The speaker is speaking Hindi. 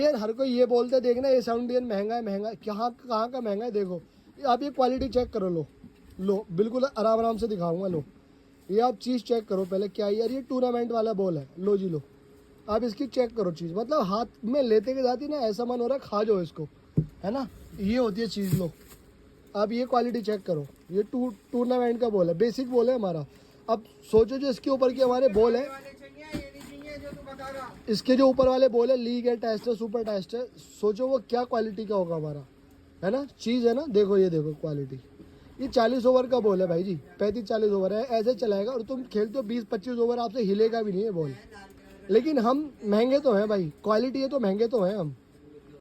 यार हर कोई ये बोलते देखना ये 71 महंगा है महंगा, कहाँ कहाँ का महंगा है देखो। आप ये क्वालिटी चेक करो, लो बिल्कुल आराम आराम से दिखाऊंगा। लो ये आप चीज़ चेक करो पहले क्या है यार, ये टूर्नामेंट वाला बॉल है। लो जी लो, आप इसकी चेक करो चीज़, मतलब हाथ में लेते के साथ ही ना ऐसा मन हो रहा है खा जाओ इसको, है ना। ये होती है चीज़। लो आप ये क्वालिटी चेक करो, ये टूर्नामेंट का बॉल है, बेसिक बॉल है हमारा। अब सोचो जो इसके ऊपर के हमारे बॉल है, इसके जो ऊपर वाले बॉल है लीग है, टेस्ट है, सुपर टेस्ट है, सोचो वो क्या क्वालिटी का होगा हमारा, है ना। चीज़ है ना, देखो ये देखो क्वालिटी। ये 40 ओवर का बॉल है भाई जी, 35-40 ओवर है, ऐसे चलाएगा। और तुम खेलते हो 20-25 ओवर, आपसे हिलेगा भी नहीं है बॉल। लेकिन हम महंगे तो हैं भाई, क्वालिटी है तो महंगे तो हैं हम।